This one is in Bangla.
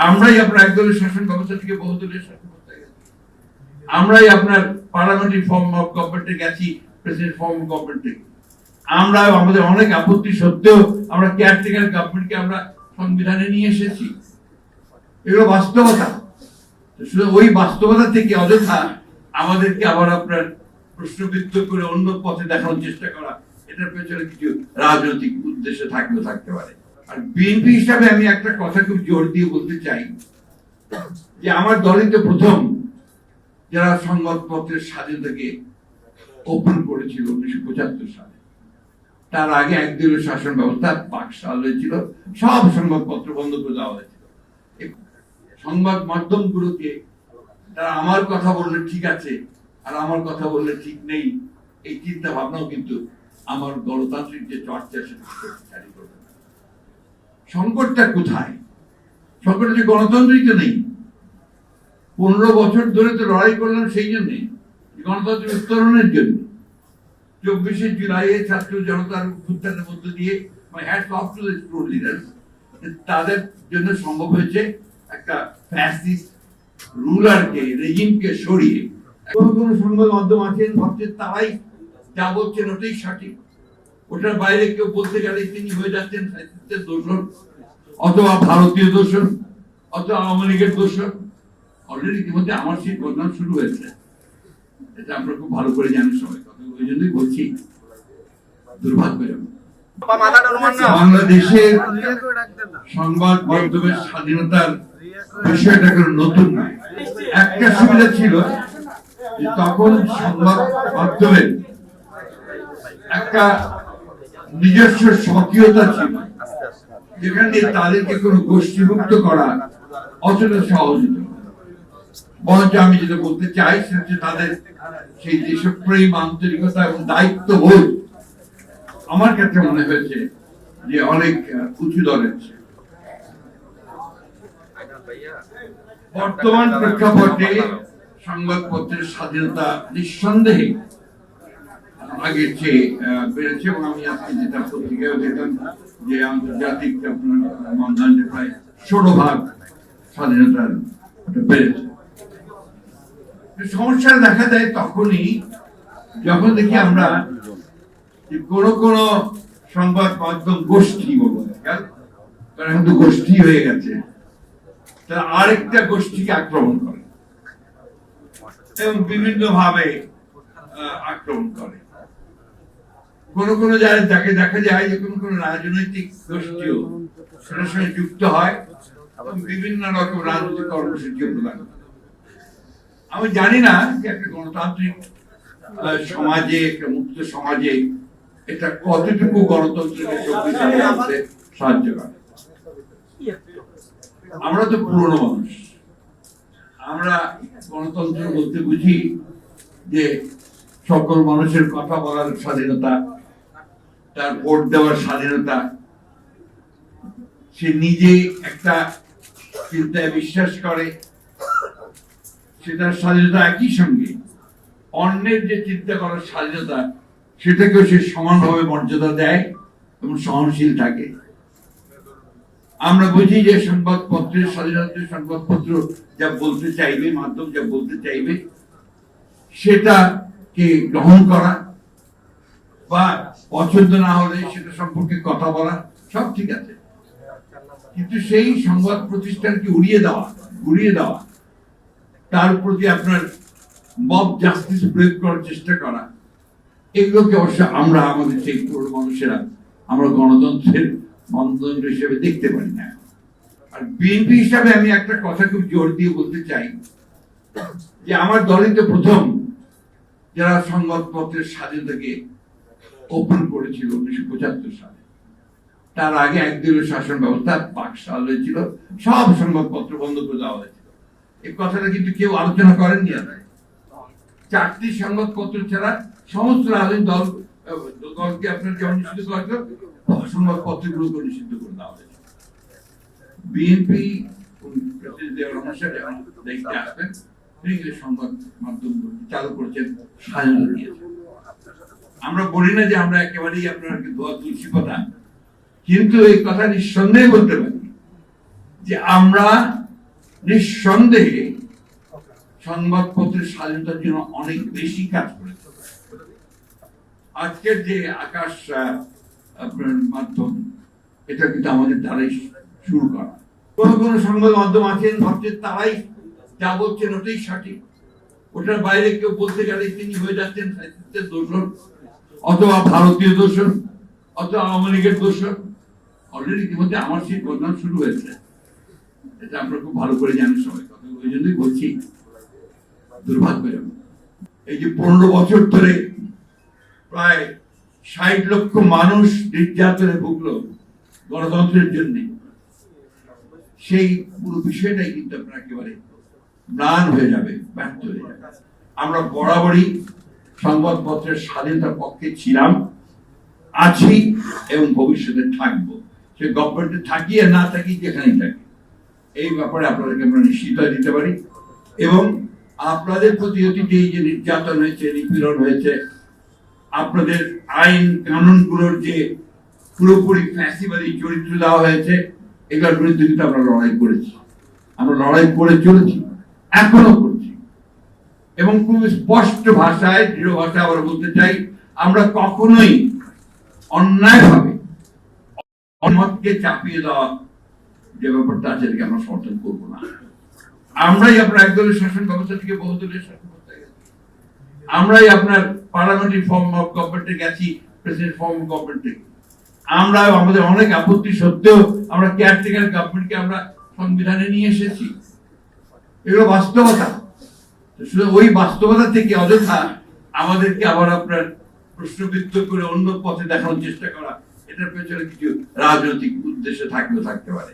আমরাই আপনার একদলের শাসন ব্যবস্থা থেকে বহুদলীয় শাসন ব্যবস্থা গেছি, আমরাই আপনার পার্লামেন্টারি ফর্ম অফ গভর্নমেন্টে গেছি প্রেসিডেন্ট ফর্ম অফ গভর্নমেন্টে। আমরা আমাদের অনেক আপত্তি সত্ত্বেও আমরা কেয়ারটেকার গভর্নমেন্টকে আমরা সংবিধানে নিয়ে এসেছি। এগুলো বাস্তবতা। শুধু ওই বাস্তবতা থেকে অযথা আমাদেরকে আবার আপনার প্রশ্নবিদ্ধ করে অন্য পথে দেখানোর চেষ্টা করা, এটার পেছনে কিছু রাজনৈতিক উদ্দেশ্য থাকতে পারে। আর বিএনপি হিসাবে আমি একটা কথা খুব জোর দিয়ে বলতে চাই যে আমার দলই তো প্রথম যারা সংবাদপত্রের স্বাধীনতাকে ওপেন করেছিল 1975 সালে। তার আগে একদলীয় শাসন ব্যবস্থা বাকশাল হয়েছিল, সব সংবাদপত্র বন্ধ করে দেওয়া হয়েছিল। সংবাদ মাধ্যমগুলোকে তারা আমার কথা বললে ঠিক আছে আর আমার কথা বললে ঠিক নেই, এই চিন্তা ভাবনাও কিন্তু আমার গণতান্ত্রিক যে চর্চা সেটা জারি করবে না। সংকটটা কোথায়? সংকট যে গণতন্ত্রই তো নেই। 15 বছর ধরে তো লড়াই করলাম সেই জন্যে, গণতন্ত্রের উত্তরণের জন্য। 24শে জুলাই ছাত্র জনতার উত্থানের মধ্য দিয়ে তাদের জন্য সম্ভব হয়েছে একটা ফ্যাসিস্ট রুলারকে, রেজিমকে সরিয়ে। কোন সংবাদ মাধ্যম আছেন ভাবছেন তারাই যা বলছেন ওটাই সঠিক, ওটার বাইরে কেউ বলতে গেলে তিনি হয়ে যাচ্ছেন ফ্যাসিস্টের দোষর, অথবা ভারতীয় দোষর, অথবা আওয়ামী লীগের দোষর। অলরেডি ইতিমধ্যে আমার সেই বদনাম শুরু হয়েছে, এটা আমরা খুব ভালো করে জানি সবাই। কথা ওই জন্যই বলছি, দুর্ভাগ্যজনক বাংলাদেশের সংবাদ মাধ্যমের স্বাধীনতার বিষয়টা কোনো নতুন নয়। একটা সুবিধা ছিল যে তখন সংবাদ মাধ্যমের একটা নিজস্ব স্বকীয়তা ছিল, যেখানে তাদেরকে কোনো গোষ্ঠীভুক্ত করা অতটা সহজ হতো। বরঞ্চ আমি যেটা বলতে চাই সেটা হচ্ছে তাদের সেই দেশপ্রেম, আন্তরিকতা এবং দায়িত্ববোধ আমার কাছে মনে হয়েছে যে অনেক উঁচু দরের। বর্তমান প্রেক্ষাপটে সংবাদপত্রের স্বাধীনতা নিঃসন্দেহে আগের চেয়ে বেড়েছে, এবং আমি আজকে যেটা পত্রিকায় দেখলাম যে আন্তর্জাতিক মানদণ্ডে প্রায় 16% স্বাধীনতার বেড়েছে। সমস্যা দেখা দেয় তখনই যখন দেখি আমরা কোন সংবাদ মাধ্যম গোষ্ঠী বলবো, কারণ এখন তো গোষ্ঠী হয়ে গেছে, তারা আরেকটা গোষ্ঠীকে আক্রমণ করে এবং বিভিন্ন ভাবে আক্রমণ করে। কোন জায়গায় তাকে দেখা যায় যে কোন রাজনৈতিক গোষ্ঠীও সেটার সঙ্গে যুক্ত হয় এবং বিভিন্ন রকম রাজনৈতিক কর্মসূচিও প্রদান করে। আমি জানি না যে একটা গণতান্ত্রিক সমাজে, একটা মুক্ত সমাজে এটা কতটুকু গণতন্ত্রকে শক্তিশালী করতে সাহায্য করে। আমরা তো পুরনো মানুষ, আমরা গণতন্ত্র বলতে বুঝি যে সকল মানুষের কথা বলার স্বাধীনতা, তার ভোট দেওয়ার স্বাধীনতা, সে নিজে একটা চিন্তায় বিশ্বাস করে সেটার স্বাধীনতা, একই সঙ্গে অন্যের যে চিন্তা করার স্বাধীনতা সেটাকেও সে সমানভাবে মর্যাদা দেয় এবং সহনশীল থাকে। আমরা বুঝি যে সংবাদপত্রের স্বাধীনতা, সংবাদপত্র যা বলতে চাইবে, মাধ্যম যা বলতে চাইবে সেটাকে গ্রহণ করা বা পছন্দ না হলে সেটা সম্পর্কে কথা বলা সব ঠিক আছে, কিন্তু সেই সংবাদ প্রতিষ্ঠানকে উড়িয়ে দেওয়া, তার প্রতি আপনার মব জাস্টিস প্রয়োগ করার চেষ্টা করা, এগুলোকে অবশ্য আমরা আমাদের সেই পুরনো মানুষেরা আমরা গণতন্ত্রের মানদণ্ড হিসেবে দেখতে পারি না। আর বিএনপি হিসাবে আমি একটা কথা খুব জোর দিয়ে বলতে চাই যে আমার দলই তো প্রথম যারা সংবাদপত্রের স্বাধীনতাকে ওপেন করেছিল 1975 সালে। তার আগে একদলীয় শাসন ব্যবস্থা বাকশাল হয়েছিল, সব সংবাদপত্র বন্ধ করে দেওয়া হয়েছিল। এই কথাটা কিন্তু কেউ আলোচনা করেননি। 4টি সংবাদপত্র ছাড়া সমস্ত রাজনৈতিক দলকে আপনার যেমন নিষিদ্ধ করা হয়েছিল, সংবাদপত্রগুলোকে নিষিদ্ধ করে দেওয়া হয়েছে। বিএনপি দেখতে আসবেন, তিনি সংবাদ মাধ্যম চালু করেছেন, স্বাধীনতা দিয়েছেন। আমরা বলি না যে আমরা একেবারেই আপনার ধোয়া তুলসী কথা, কিন্তু এই কথা নিঃসন্দেহে বলতে পারি যে আমরা নিঃসন্দেহে সংবাদপত্রের স্বাধীনতার জন্য অনেক বেশি কাজ করেছে। আজকের যে আকাশ আপনার মাধ্যম, এটা কিন্তু আমাদের দ্বারাই শুরু করা। কোন কোন সংবাদ মাধ্যম আছেন ভাবছেন তারাই যা বলছেন ওটাই সঠিক, ওটার বাইরে কেউ বলতে গেলে তিনি হয়ে যাচ্ছেন সাহিত্যের দোষর, অথবা ভারতীয় দোষর, অথবা আওয়ামী লীগের দোষর। অলরেডি ইতিমধ্যে আমার সেই বদনাম শুরু হয়েছে, এটা আমরা খুব ভালো করে জানি সবাই। কথা ওই জন্যই বলছি, দুর্ভাগ্যজনক এই যে 15 বছর ধরে প্রায় 60 লক্ষ মানুষ নির্যাতনে ভুগলো গণতন্ত্রের জন্য, সেই পুরো বিষয়টাই কিন্তু আপনার একেবারে ম্লান হয়ে যাবে, ব্যর্থ হয়ে যাবে। আমরা বরাবরই সংবাদপত্রের স্বাধীনতার পক্ষে ছিলাম, আছি এবং ভবিষ্যতে থাকবো। সে গভর্নমেন্টে থাকি আর না থাকি, যেখানেই থাকি, এই ব্যাপারে আপনাদেরকে আমরা নিশ্চয়তা দিতে পারি। এবং আপনাদের প্রতি অতীতে এই যে নির্যাতন হয়েছে, নিপীড়ন হয়েছে, আপনাদের আইন কানুনগুলোর যে পুরোপুরি ফ্যাসিবাদী চরিত্র দেওয়া হয়েছে, এগুলোর বিরুদ্ধে কিন্তু আমরা লড়াই করেছি, আমরা লড়াই করে চলেছি, এখনো করছি। এবং খুব স্পষ্ট ভাষায়, দৃঢ় ভাষায় আমরা বলতে চাই, আমরা কখনোই অন্যায়ভাবে অমতকে চাপিয়ে দেওয়া যে ব্যাপারটা আছে, এটাকে আমরা সমর্থন করবো না। আমরাই আপনার একদলের শাসন ব্যবস্থা থেকে বহুদলের শাসন ব্যবস্থায় গেছি, আমরাই আপনার পার্লামেন্টারি ফর্ম অফ গভর্নমেন্টে গেছি প্রেসিডেন্ট ফর্ম অফ গভর্নমেন্টে। আমরা আমাদের অনেক আপত্তি সত্ত্বেও আমরা কেয়ারটেকার গভর্নমেন্টকে আমরা সংবিধানে নিয়ে এসেছি। এগুলো বাস্তবতা। শুধু ওই বাস্তবতা থেকে অযথা আমাদেরকে আবার আপনার প্রশ্নবিদ্ধ করে অন্য পথে দেখানোর চেষ্টা করা, এটার পেছনে কিছু রাজনৈতিক উদ্দেশ্য থাকতে পারে।